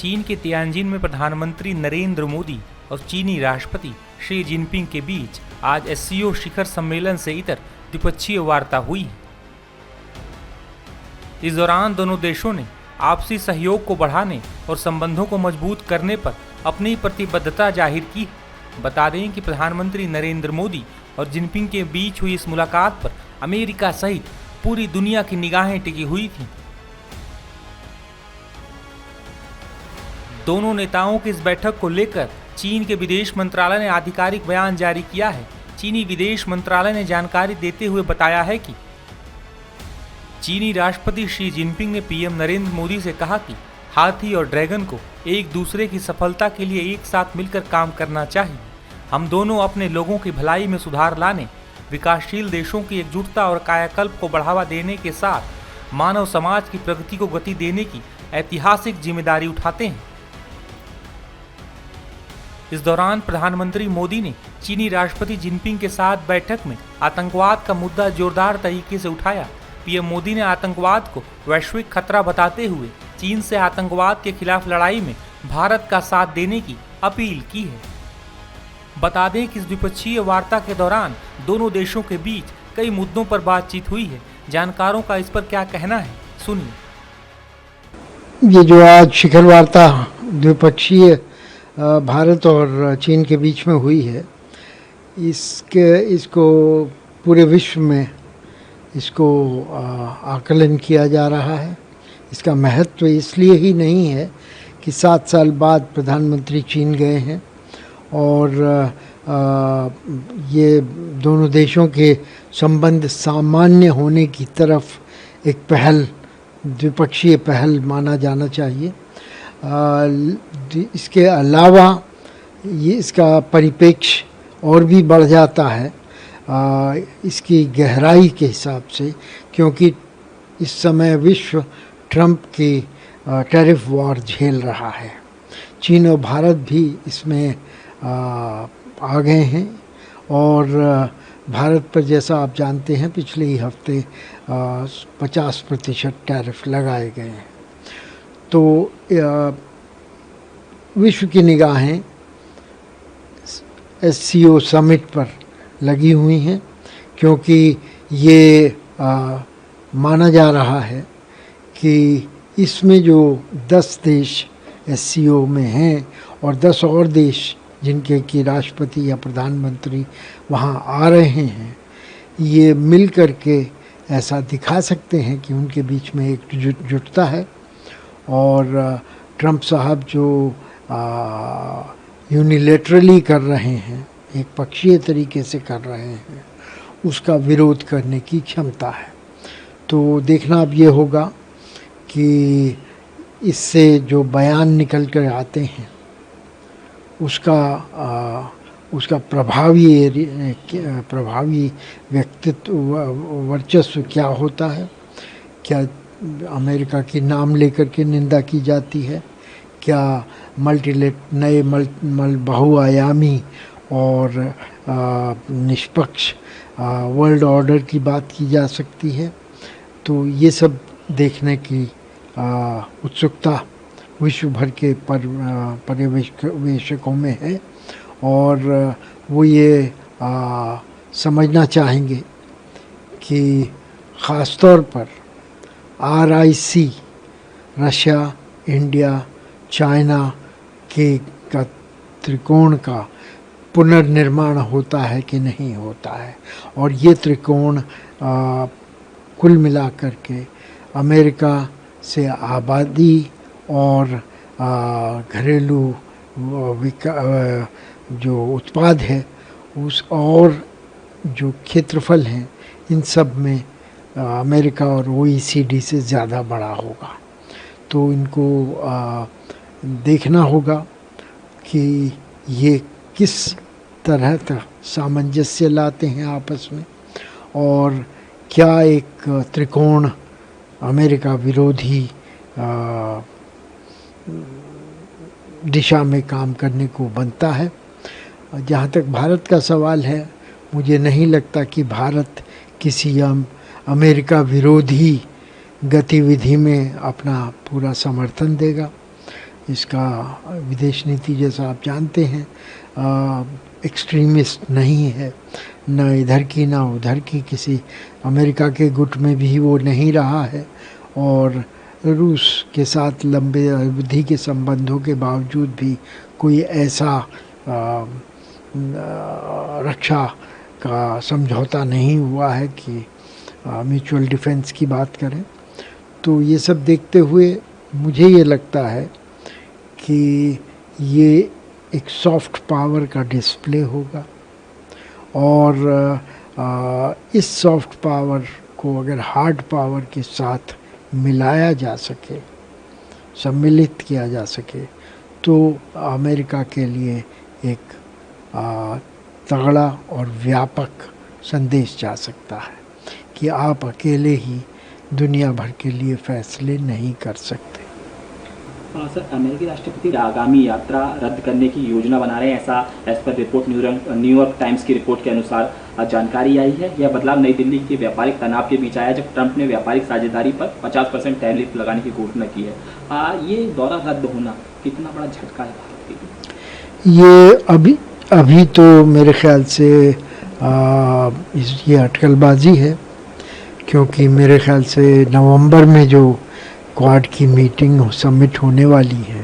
चीन के तियानजिन में प्रधानमंत्री नरेंद्र मोदी और चीनी राष्ट्रपति शी जिनपिंग के बीच आज एससीओ शिखर सम्मेलन से इतर द्विपक्षीय वार्ता हुई। इस दौरान दोनों देशों ने आपसी सहयोग को बढ़ाने और संबंधों को मजबूत करने पर अपनी प्रतिबद्धता जाहिर की। बता दें कि प्रधानमंत्री नरेंद्र मोदी और जिनपिंग के बीच हुई इस मुलाकात पर अमेरिका सहित पूरी दुनिया की निगाहें टिकी हुई थीं। दोनों नेताओं की इस बैठक को लेकर चीन के विदेश मंत्रालय ने आधिकारिक बयान जारी किया है। चीनी विदेश मंत्रालय ने जानकारी देते हुए बताया है कि चीनी राष्ट्रपति शी जिनपिंग ने पीएम नरेंद्र मोदी से कहा कि हाथी और ड्रैगन को एक दूसरे की सफलता के लिए एक साथ मिलकर काम करना चाहिए। हम दोनों अपने लोगों की भलाई में सुधार लाने, विकासशील देशों की एकजुटता और कायाकल्प को बढ़ावा देने के साथ मानव समाज की प्रगति को गति देने की ऐतिहासिक जिम्मेदारी उठाते हैं। इस दौरान प्रधानमंत्री मोदी ने चीनी राष्ट्रपति जिनपिंग के साथ बैठक में आतंकवाद का मुद्दा जोरदार तरीके से उठाया। पीएम मोदी ने आतंकवाद को वैश्विक खतरा बताते हुए चीन से आतंकवाद के खिलाफ लड़ाई में भारत का साथ देने की अपील की है। बता दें कि इस द्विपक्षीय वार्ता के दौरान दोनों देशों के बीच कई मुद्दों पर बातचीत हुई है। जानकारों का इस पर क्या कहना है, सुनिए। ये जो आज शिखर वार्ता द्विपक्षीय भारत और चीन के बीच में हुई है, इसको पूरे विश्व में इसको आकलन किया जा रहा है। इसका महत्व इसलिए ही नहीं है कि 7 साल बाद प्रधानमंत्री चीन गए हैं और ये दोनों देशों के संबंध सामान्य होने की तरफ एक पहल, द्विपक्षीय पहल माना जाना चाहिए। इसके अलावा ये इसका परिप्रेक्ष्य और भी बढ़ जाता है इसकी गहराई के हिसाब से, क्योंकि इस समय विश्व ट्रंप की टैरिफ वॉर झेल रहा है। चीन और भारत भी इसमें आ गए हैं और भारत पर, जैसा आप जानते हैं, पिछले ही हफ्ते 50% टैरिफ लगाए गए हैं। तो विश्व की निगाहें एससीओ समिट पर लगी हुई हैं, क्योंकि ये माना जा रहा है कि इसमें जो 10 देश एससीओ में हैं और 10 और देश जिनके की राष्ट्रपति या प्रधानमंत्री वहाँ आ रहे हैं, ये मिल कर के ऐसा दिखा सकते हैं कि उनके बीच में एक जुटता है। और ट्रंप साहब जो यूनिलेटरली कर रहे हैं, एक पक्षीय तरीके से कर रहे हैं, उसका विरोध करने की क्षमता है। तो देखना अब ये होगा कि इससे जो बयान निकल कर आते हैं उसका प्रभावी व्यक्तित्व वर्चस्व क्या होता है। क्या अमेरिका की नाम लेकर के निंदा की जाती है? क्या नए बहुआयामी और निष्पक्ष वर्ल्ड ऑर्डर की बात की जा सकती है? तो ये सब देखने की उत्सुकता विश्व भर के पर्यवेक्षकों में है और वो ये समझना चाहेंगे कि ख़ास तौर पर RIC, रशिया, इंडिया, चाइना के का त्रिकोण का पुनर्निर्माण होता है कि नहीं होता है। और ये त्रिकोण कुल मिलाकर के अमेरिका से आबादी और घरेलू जो उत्पाद है उस और जो क्षेत्रफल हैं, इन सब में अमेरिका और OECD से ज़्यादा बड़ा होगा। तो इनको देखना होगा कि ये किस तरह का सामंजस्य लाते हैं आपस में और क्या एक त्रिकोण अमेरिका विरोधी दिशा में काम करने को बनता है। जहाँ तक भारत का सवाल है, मुझे नहीं लगता कि भारत किसी अमेरिका विरोधी गतिविधि में अपना पूरा समर्थन देगा। इसका विदेश नीति जैसा आप जानते हैं एक्सट्रीमिस्ट नहीं है, न इधर की न उधर की, किसी अमेरिका के गुट में भी वो नहीं रहा है। और रूस के साथ लंबे अवधि के संबंधों के बावजूद भी कोई ऐसा रक्षा का समझौता नहीं हुआ है कि म्यूचुअल डिफेंस की बात करें। तो ये सब देखते हुए मुझे ये लगता है कि ये एक सॉफ्ट पावर का डिस्प्ले होगा और इस सॉफ्ट पावर को अगर हार्ड पावर के साथ मिलाया जा सके, सम्मिलित किया जा सके, तो अमेरिका के लिए एक तगड़ा और व्यापक संदेश जा सकता है कि आप अकेले ही दुनिया भर के लिए फैसले नहीं कर सकते। सर, अमेरिकी राष्ट्रपति आगामी यात्रा रद्द करने की योजना बना रहे हैं, ऐसा एज पर रिपोर्ट न्यूयॉर्क टाइम्स की रिपोर्ट के अनुसार जानकारी आई है। यह बदलाव नई दिल्ली के व्यापारिक तनाव के बीच आया जब ट्रंप ने व्यापारिक साझेदारी पर 50% टैरिफ लगाने की घोषणा की है। ये दौरा रद्द होना कितना बड़ा झटका है भारत के लिए? ये अभी तो मेरे ख्याल से ये अटकलबाजी है, क्योंकि मेरे ख्याल से नवंबर में जो क्वाड की मीटिंग समिट होने वाली है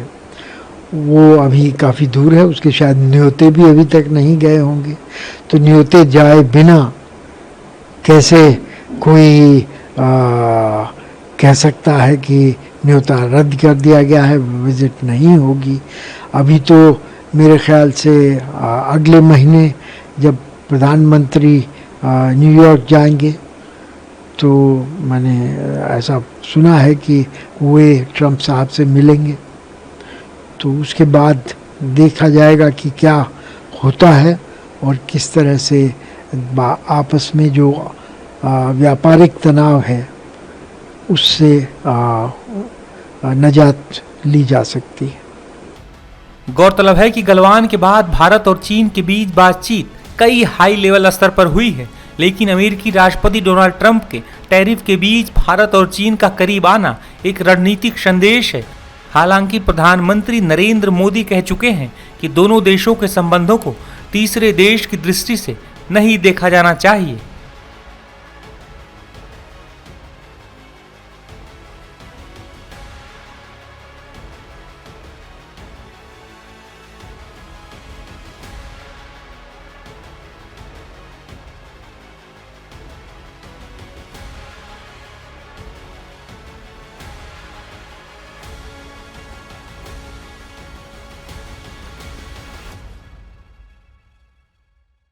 वो अभी काफ़ी दूर है, उसके शायद न्योते भी अभी तक नहीं गए होंगे। तो न्योते जाए बिना कैसे कोई कह सकता है कि न्योता रद्द कर दिया गया है, विजिट नहीं होगी। अभी तो मेरे ख्याल से अगले महीने जब प्रधानमंत्री न्यूयॉर्क जाएंगे तो मैंने ऐसा सुना है कि वे ट्रंप साहब से मिलेंगे, तो उसके बाद देखा जाएगा कि क्या होता है और किस तरह से आपस में जो व्यापारिक तनाव है उससे निजात ली जा सकती है। गौरतलब है कि गलवान के बाद भारत और चीन के बीच बातचीत कई हाई लेवल स्तर पर हुई है, लेकिन अमेरिकी राष्ट्रपति डोनाल्ड ट्रंप के टैरिफ के बीच भारत और चीन का करीब आना एक रणनीतिक संदेश है। हालांकि प्रधानमंत्री नरेंद्र मोदी कह चुके हैं कि दोनों देशों के संबंधों को तीसरे देश की दृष्टि से नहीं देखा जाना चाहिए।